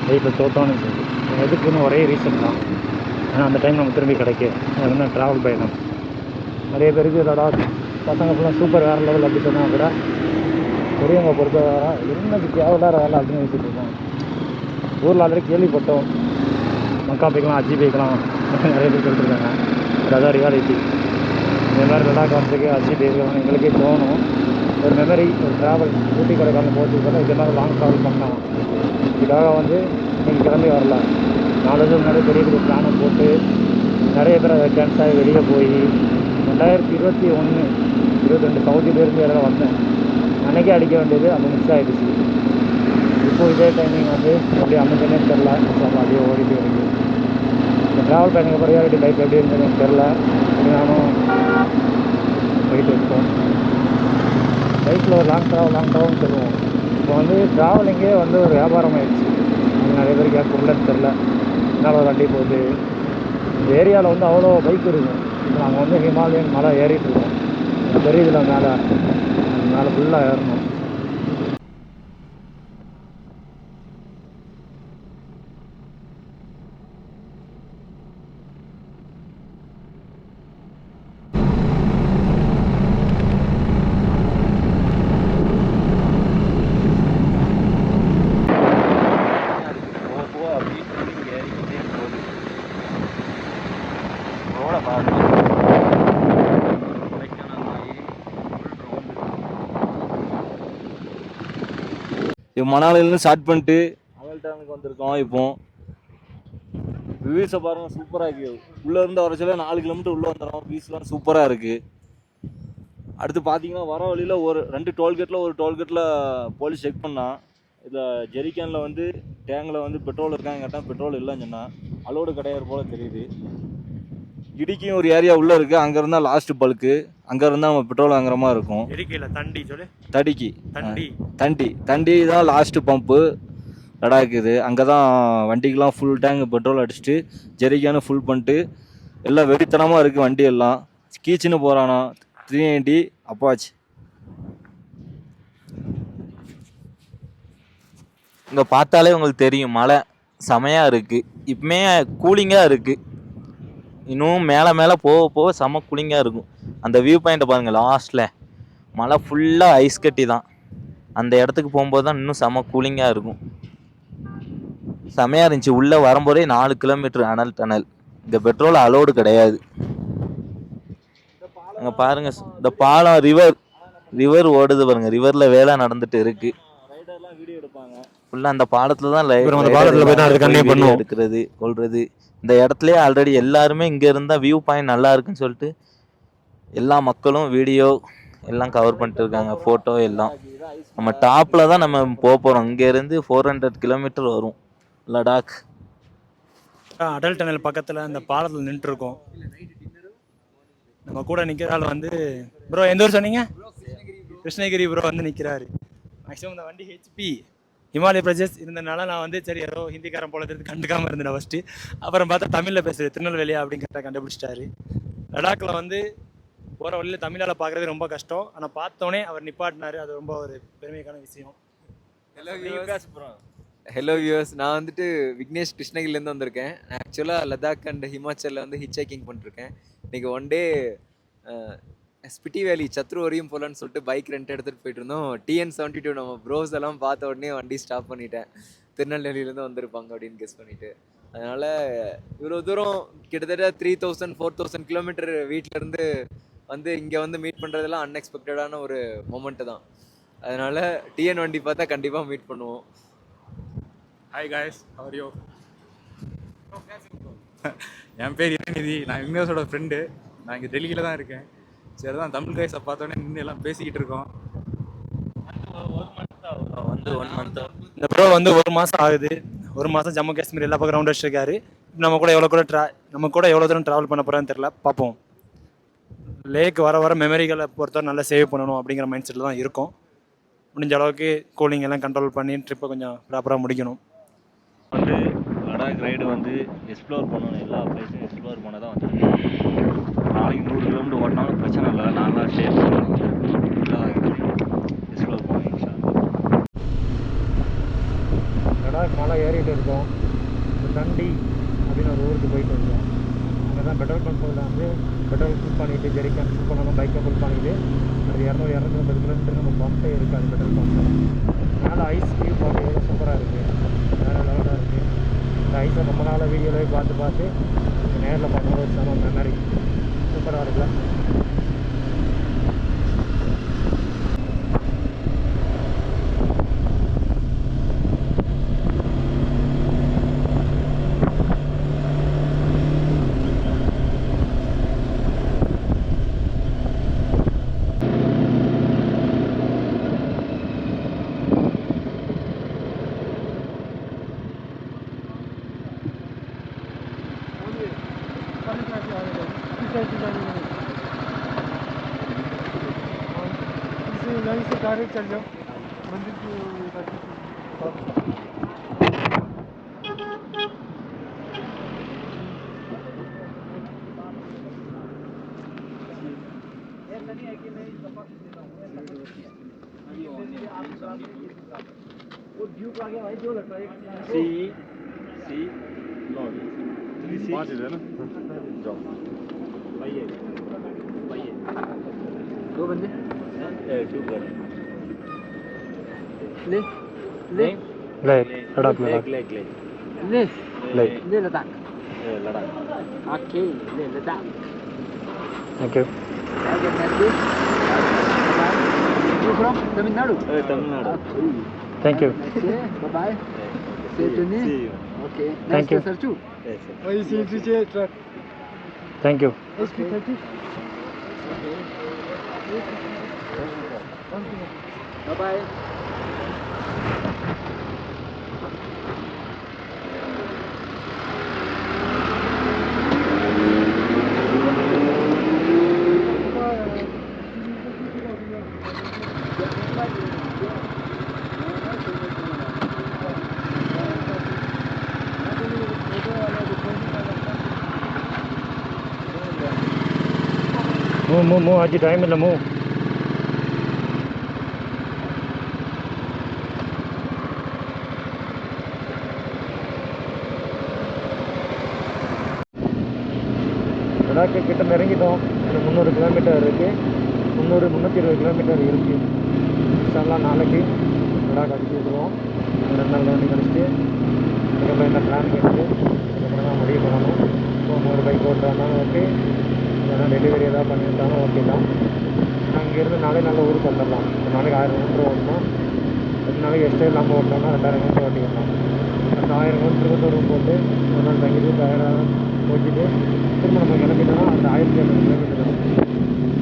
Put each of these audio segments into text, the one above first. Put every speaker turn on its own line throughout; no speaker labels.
லைஃப்பில் தோட்டோன்னு சரி எதுக்குன்னு ஒரே ரீசன் தான். ஆனால் அந்த டைம் நம்ம திரும்பி கிடைக்க அது வந்து ட்ராவல் பயணம். நிறைய பேருக்கு லடாக் பசங்க ஃபுல்லாக சூப்பர் வேறு லெவல் அப்படி சொன்னால் கூட பெரியவங்க பொறுத்தவரை என்னது தேவையில்லாத வேலை அப்படின்னு வச்சுட்டு இருக்கோம். ஊரில் ஆல்ரெடி கேள்விப்பட்டோம், மக்கா போய்க்கலாம் அஜி போய்க்கலாம் நிறைய பேர் சொல்லிட்டுருக்காங்க. அதான் ரியாலிட்டி. இந்த மாதிரி லடாக் வரத்துக்கு அஜி போய்க்கலாம் எங்களுக்கே தோணும். ஒரு மெமரி, ஒரு ட்ராவல் ஊட்டி கொடைக்கானல் போகிறதுக்கு போல இது மாதிரி லாங் ட்ராவல் பண்ணலாம். இதுக்காக வந்து இன்றைக்கி கிளம்பி வரல, 4 வருஷம் முன்னாடி பெரிய பெரிய பிளானை போட்டு நிறைய பேர் அதை கேன்சல் ஆகி வெளியே போய் 2021 22 சவுதியிலேருந்து இடம் வந்தேன். அன்றைக்கே அடிக்க வேண்டியது அது மிஸ் ஆகிடுச்சு. இப்போது இதே டைமிங் வந்து அப்படியே அமைஞ்சனே தெரில, அப்படியே ஓடிட்டு இருக்குது. இந்த ட்ராவல் பயணிங்க ப்ரையாரிட்டி லைஃப் எப்படி இருந்தது எனக்கு தெரில. நானும் போயிட்டு இருக்கோம். லைஃப்பில் ஒரு லாங் ட்ராவல்னு சொல்லுவோம். இப்போ வந்து ட்ராவலிங்கே வந்து ஒரு வியாபாரம் ஆகிடுச்சு. நிறைய பேருக்கு ஏன் பொருள்னு தெரில. என்னால் ஒரு வண்டி போகுது. இந்த ஏரியாவில் வந்து அவ்வளோ பைக் இருக்கும். இப்போ நாங்கள் வந்து ஹிமாலயன் மலை ஏறிட்டுருக்கோம். தெரியுதுல மேலே ஃபுல்லாக ஏறணும்.
இப்போ மணாலிலேருந்து ஸ்டார்ட் பண்ணிட்டு அடல்டானுக்கு வந்திருக்கோம். இப்போ வியூஸை பாருங்கள், சூப்பராக இருக்குது. உள்ளே இருந்து வர சொல்ல 4 கிலோமீட்டர் உள்ளே வந்துடும். வியூஸ்லாம் சூப்பராக இருக்குது. அடுத்து பார்த்தீங்கன்னா வர வழியில் ஒரு 2 டோல்கேட்டில் ஒரு டோல்கேட்டில் போலீஸ் செக் பண்ணால் இதில் ஜெரிக்கானில் வந்து டேங்கில் வந்து பெட்ரோல் இருக்காங்க கேட்டால் பெட்ரோல் இல்லைன்னு சொன்னால் அலோடு கிடையாது போல் தெரியுது. இடிக்கும் ஒரு ஏரியா உள்ளே இருக்குது, அங்கே இருந்தால் லாஸ்ட்டு பல்க்கு, அங்கே இருந்தால் நம்ம பெட்ரோல் வாங்குற மாதிரி இருக்கும். தண்டி தான் லாஸ்ட்டு பம்ப்பு லடாக். இது அங்கே தான் வண்டிக்கெலாம் ஃபுல் டேங்க் பெட்ரோல் அடிச்சுட்டு ஜெரிக்கானு ஃபுல் பண்ணிட்டு எல்லாம் வெறித்தனமாக இருக்குது. வண்டி எல்லாம் கீச்சின்னு போகிறானா 390 அப்பாச்.
இங்கே பார்த்தாலே உங்களுக்கு தெரியும் மழை செமையாக இருக்குது. இப்போமே கூலிங்காக இருக்குது. இன்னும் மேலே போக போக செம கூலிங்காக இருக்கும். அந்த வியூ பாயிண்ட்டை பாருங்கள், லாஸ்ட்டில் மழை ஃபுல்லாக ஐஸ் கட்டி தான். அந்த இடத்துக்கு போகும்போது தான் இன்னும் செம கூலிங்காக இருக்கும். செமையாக இருந்துச்சு. உள்ளே வரும்போதே 4 கிலோமீட்டர் அனல் டனல். இந்த பெட்ரோல் அலோடு கிடையாது. அங்கே பாருங்கள், இந்த பாலம் ரிவர் ஓடுது பாருங்கள். ரிவரில் வேலை நடந்துட்டு இருக்கு. ஃபுல்லாக அந்த பாலத்தில் தான் எடுக்கிறது கொள்வது. இந்த இடத்துலயே ஆல்ரெடி எல்லாருமே இங்கே இருந்தால் வியூ பாயிண்ட் நல்லா இருக்குன்னு சொல்லிட்டு எல்லா மக்களும் வீடியோ எல்லாம் கவர் பண்ணிட்டு இருக்காங்க, ஃபோட்டோ எல்லாம். நம்ம டாப்பில் தான் நம்ம போக போகிறோம். இங்கேருந்து 400 கிலோமீட்டர் வரும் லடாக்.
அடல் டனல் பக்கத்தில் அந்த பாலத்தில் நின்றுருக்கோம். நம்ம கூட நிற்கிற ஆள் வந்து ப்ரோ எந்த ஊர் சொன்னீங்க? கிருஷ்ணகிரி ப்ரோ வந்து நிற்கிறாரு. மேக்ஸிமம் இந்த வண்டி ஹெச்பி ஹிமாலய பிரதேஷ் இருந்ததுனால நான் வந்து சரி ஏதோ ஹிந்திக்காரன் போல தெரிஞ்சு கண்டுக்காமல் இருந்தேன் ஃபஸ்ட்டு. அப்புறம் பார்த்தா தமிழில் பேசுகிறேன், திருநெல்வேலியா அப்படிங்கிறத கண்டுபிடிச்சிட்டாரு. லடாக்கில் வந்து போகிற வழியில் தமிழால் பார்க்குறது ரொம்ப கஷ்டம். ஆனால் பார்த்தோன்னே அவர் நிப்பாட்டினார். அது ரொம்ப ஒரு பெருமைக்கான விஷயம்.
ஹலோ வியூவர்ஸ், நான் வந்துட்டு விக்னேஷ் கிருஷ்ணகிரிலேருந்து வந்திருக்கேன். ஆக்சுவலாக லடாக் அண்ட் ஹிமாச்சலில் வந்து ஹிச் ஹைக்கிங் பண்ணிருக்கேன். இன்றைக்கி ஒன் டே ஸ்பிட்டி வேலி சத்ரு வரையும் போகலான்னு சொல்லிட்டு பைக் ரெண்ட் எடுத்துகிட்டு போயிட்டு இருந்தோம். TN72 நம்ம ப்ரோஸ் எல்லாம் பார்த்த உடனே வண்டி ஸ்டாப் பண்ணிட்டேன். திருநெல்வேலியிலேருந்து வந்திருப்பாங்க அப்படின்னு கெஸ் பண்ணிவிட்டு. அதனால் இவ்வளோ தூரம் கிட்டத்தட்ட 3000 4000 கிலோமீட்டர் வீட்டிலேருந்து வந்து இங்கே வந்து மீட் பண்ணுறதெல்லாம் அன்எக்ஸ்பெக்டடான ஒரு மொமெண்ட்டு தான். அதனால் TN வண்டி பார்த்தா கண்டிப்பாக மீட் பண்ணுவோம்.
Hi guys, how you? என் பேர் இனிதி, நான் விக்னேஷோட ஃப்ரெண்டு. நான் இங்கே டெல்லியில் தான் இருக்கேன். சரி தான் தமிழ் கைஸை பார்த்தோன்னே நின்று எல்லாம் பேசிக்கிட்டு இருக்கோம்.
இந்த ப்ரோ வந்து 1 மாதம் ஆகுது. 1 மாதம் ஜம்மு காஷ்மீர் எல்லா பக்கம் ரவுண்ட் அடிச்சிருக்காரு. நம்ம கூட எவ்வளோ தூரம் ட்ராவல் பண்ண போகிறான்னு தெரியல, பார்ப்போம். லேக் வர மெமரிகளை பொறுத்தவரை நல்லா சேவ் பண்ணணும் அப்படிங்கிற மைண்ட் செட்டில் தான் இருக்கும். முடிஞ்ச அளவுக்கு கூலிங் எல்லாம் கண்ட்ரோல் பண்ணி ட்ரிப்பை கொஞ்சம் ப்ராப்பராக முடிக்கணும்.
வந்து லடாக் ரைடு வந்து எக்ஸ்ப்ளோர் பண்ணணும். எல்லா பிளேஸும் எக்ஸ்ப்ளோர் பண்ண தான் வந்துருக்கேன். நாளைக்கு 100 கிலோமீட்டர் ஓட்டினாலும் பிரச்சனை இல்லை. 4 நாள் ஸ்டே பண்ணணும். எக்ஸ்ப்ளோர் பண்ணுவோம்.
லடாக் மலை ஏறிட்டு இருக்கோம். தண்டி அப்படின்னு ஒரு ஊருக்கு போயிட்டு இருக்கோம். அங்கே தான் பெட்ரோல் பம்பில் வந்து பெட்ரோல் ஃபுல் பண்ணிவிட்டு ஜெரிக்கான் ஃபுல் பண்ணாலும் பைக்கை ஃபுல் பண்ணிவிட்டு அது 200-250 கிலோமீட்டர் நம்ம பம்பே இருக்குது அது பெட்ரோல் பம்பில். அதனால் ஐஸ் வியூ பார்க்க எவ்வளோ சூப்பராக இருக்குது, வேறு லெவலாக இருக்குது. இந்த ஐஸை ரொம்ப நாளாக வீடியோவிலே பார்த்து நேரில் பார்க்கும்போது செம மெமரி சூப்பராக இருக்குல்ல. यहीं से डायरेक्ट चल जाओ मंदिर की
पाँच इधर ना जाओ
दो बंदे
ले लद्दाख ले
लद्दाख ओके ले Ladakh
thank you.
You from Tamil Nadu?
Tamil Nadu.
Thank you.
Okay, bye bye. Safe journey.
See you.
Okay.
Thank you.
Sir, too.
Yes, sir.
वही सी पीछे truck
Thank you.
SP30
Bye bye.
Move, आज time ಇಲ್ಲ move. லடாக்கு கிட்ட நெருங்கிட்டோம். இன்னும் 300 kilometre இருக்குது. 320 kilometre இருக்குது. இன்ஷால்லாம் நாளைக்கு லடாக் அடிச்சு விடுவோம். 2 நாள் வேண்டி கழிச்சுட்டு அதுக்கப்புறம் என்ன பிளான் பண்ணிட்டு அதுக்கப்புறம் தான் முடிவு பண்ணணும். ஒரு பைக் ஓட்டுறாலும் ஓகே, இல்லைனா டெலிவரி எதாவது பண்ணியிருந்தாலும் ஓகே தான். அங்கேருந்து நாளே நல்ல ஊருக்கு வந்துடலாம். ஒரு நாளைக்கு 1000 கிலோமீட்டர் ஓட்டணும். 2 நாளைக்கு எக்ஸ்ட்ரா இல்லாமல் ஓட்டணும்னா 2000 கிலோமீட்டர் ஓட்டிக்கலாம். அந்த 1000 கிலோமீட்டருக்கு ரூம் போட்டு ஒரு நாள் தங்கிட்டு டயர்டாக ஓட்டிட்டு திரும்ப நம்ம கிளம்பிட்டோம்னா அந்த 1200 கிலோமீட்டர்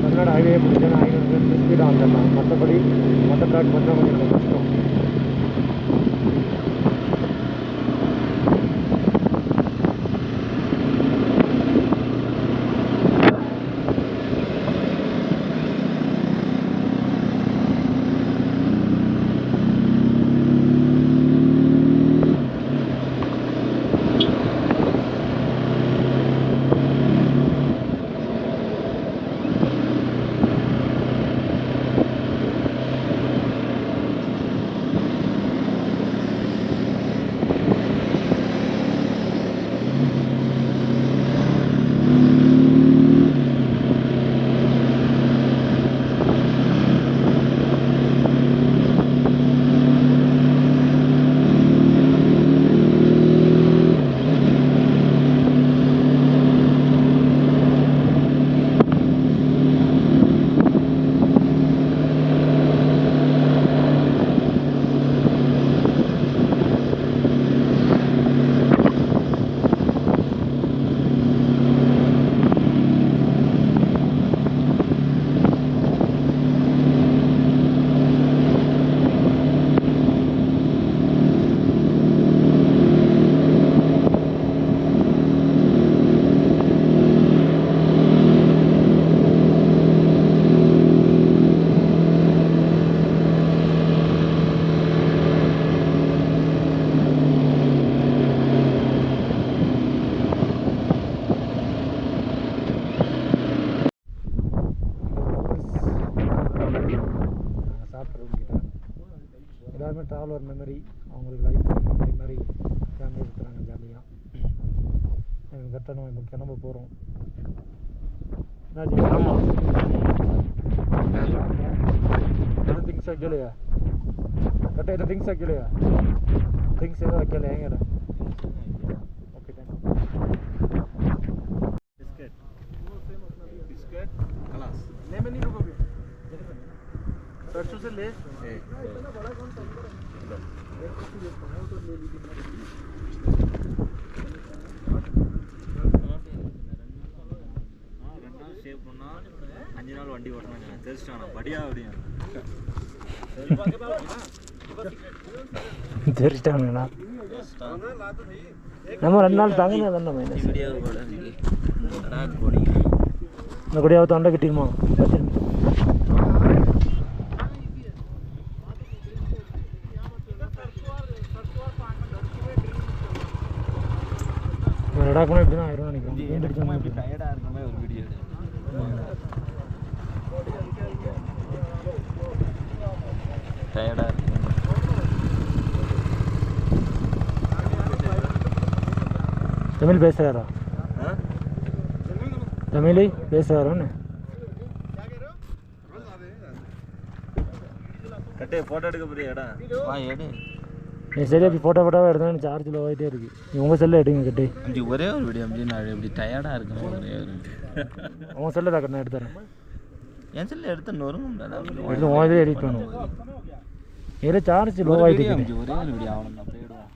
தமிழ்நாடு ஹைவே பிடிச்சோன்னா 500 கிலோமீட்டர் ஸ்பீடாக வந்துடலாம். மற்றபடி மற்ற ட்ராக் பண்ணால் கொஞ்சம் கஷ்டம். எல்லாருமே ட்ராவல் ஒரு மெமரி, அவங்களுக்கு லைஃப் மெமரி மாதிரி கரெக்டாக நம்ம இப்போ கிளம்ப போகிறோம். என்னாச்சு ஆமாம் எதுவும் திங்ஸ் வைக்கலையா? கரெக்டாக எதுவும் திங்ஸ் வைக்கலையா? திங்ஸ் எதுவும் வைக்கல ஏங்கடா? Okay thank you. से ले
அஞ்சு நாள் வண்டி ஓட்டணும் தெரிச்சிட்டானா படியா அப்படியா
தெரிச்சிட்டானுங்களா? நம்ம 2 நாள் தாங்க தானே மைனஸ் இந்த கொடியாவை தொண்டை கிட்டிருமா? லடாக் இப்படி தான் ஆயிரும் நினைக்கிறேன்.
எப்படி டயர்டாக இருக்க மாதிரி ஒரு வீடியோ டயர்டாக இருக்கு.
தமிழ் பேசுகிறாரா? தமிழ் பேசுகிறாரோன்னு
கட்டே ஃபோட்டோ எடுக்க போறிய இடம் வா எடு.
என் சரி அப்படி ஃபோட்டோவாக எடுத்தேன் சார்ஜ் லோ ஆகிட்டே இருக்குது. உங்கள் செல்லில் எடுங்க கட்டி.
அஞ்சு ஒரே ஒரு வீடியோ அஞ்சு நான் இப்படி டயர்டாக இருக்கேன் ஒரே ஒரு
உங்கள் செல்லில் தான் நான் எடுத்துறேன்.
என் செல்லில் எடுத்து நொறுங்கும்டா
எடுத்து உன் இதில் எடிட் பண்ணுவோம். இதில் சார்ஜ் லோ ஆகிட்டு
அஞ்சு ஒரே ஒரு வீடியோ ஆகணும் தான் போயிடுவோம்.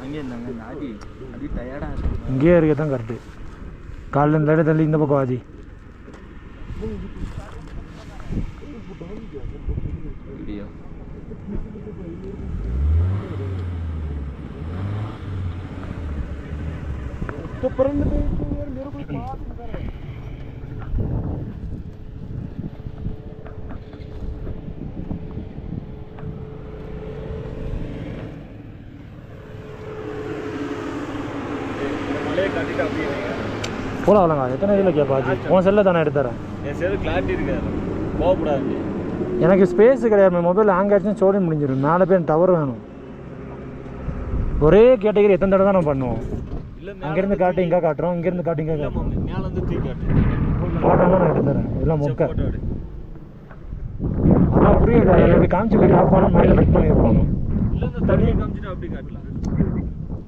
அங்கே இருந்தாங்க ஆஜி அப்படி டயர்டாக இருக்கு.
இங்கேயே இருக்க தான் கரெக்டு. காலையில் இந்த இடம் தள்ளி இந்த பக்கம் ஆஜி
வீடியோ
போலாம் வரலங்க. எத்தனை இதில் கேட்பா ஆஜி? உன் செல்லில் தானே எடுத்துறேன்.
என் செல்லு கிளாரிட்டி இருக்காது போகக்கூடாது.
எனக்கு ஸ்பேஸ் கிடையாது. மொபைல் ஹேங் ஆச்சுன்னா சோடி முடிஞ்சிடும். மேலே போய் டவர் வேணும். ஒரே கேட்டகரி எத்தனை தடவை தான் நம்ம பண்ணுவோம். அங்கேருந்து காட்டு இங்கே காட்டுறோம், இங்கேருந்து காட்டு இங்கே காட்டுறோம்.
மேலே வந்து தூக்கி காட்டு
ஃபோட்டோலாம் நான் எடுத்துறேன். இதெல்லாம் மொக்க அதான் புரியுது. எனக்கு காமிச்சு போய் ஆஃப் பண்ண மைண்டில் ஃபிட் பண்ணிடுவோம்.
இல்லை இந்த தண்ணியை காமிச்சிட்டு அப்படி காட்டலாம்.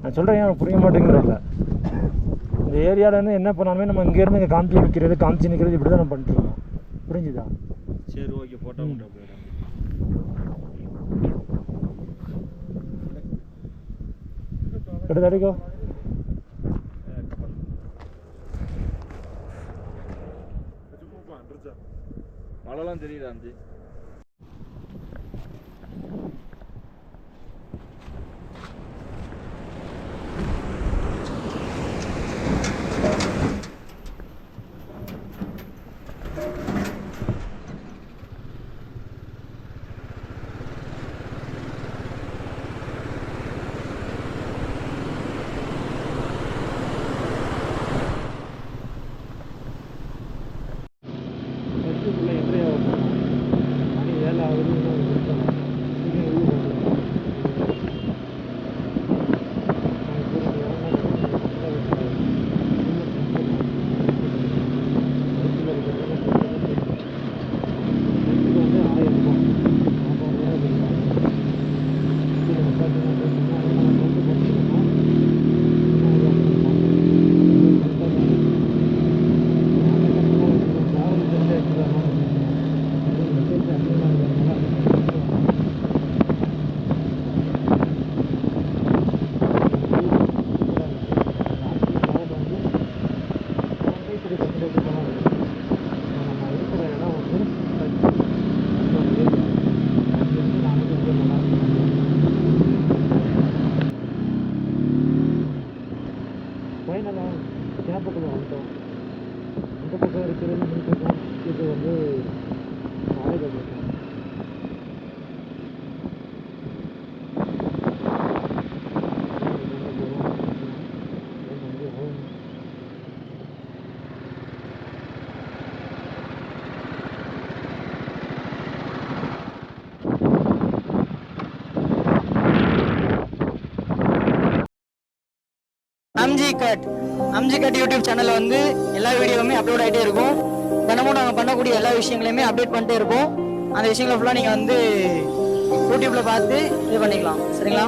நான் சொல்கிறேன் எனக்கு புரிய மாட்டேங்கிறதில்ல. இந்த ஏரியாவிலேருந்து என்ன பண்ணாலுமே நம்ம இங்கேருந்து இங்கே காமிச்சு நிற்கிறது காமிச்சு நிற்கிறது இப்படி தான் நம்ம பண்ணிட்டுருக்கோம். புரிஞ்சுதா?
சரி ஓகே ஃபோட்டோ மட்டும் போயிடும்.
எடுத்து அடிக்கோ.
மழைலாம் தெரியுதா அஞ்சு?
அம்ஜி கட் யூடியூப் சேனல்ல வந்து எல்லா வீடியோவுமே அப்லோட் ஆகிட்டே இருக்கும். தினமும் நாங்கள் பண்ணக்கூடிய எல்லா விஷயங்களையுமே அப்டேட் பண்ணிட்டே இருப்போம். அந்த விஷயங்களை ஃபுல்லாக நீங்கள் வந்து யூடியூப்ல பார்த்து இது பண்ணிக்கலாம். சரிங்களா?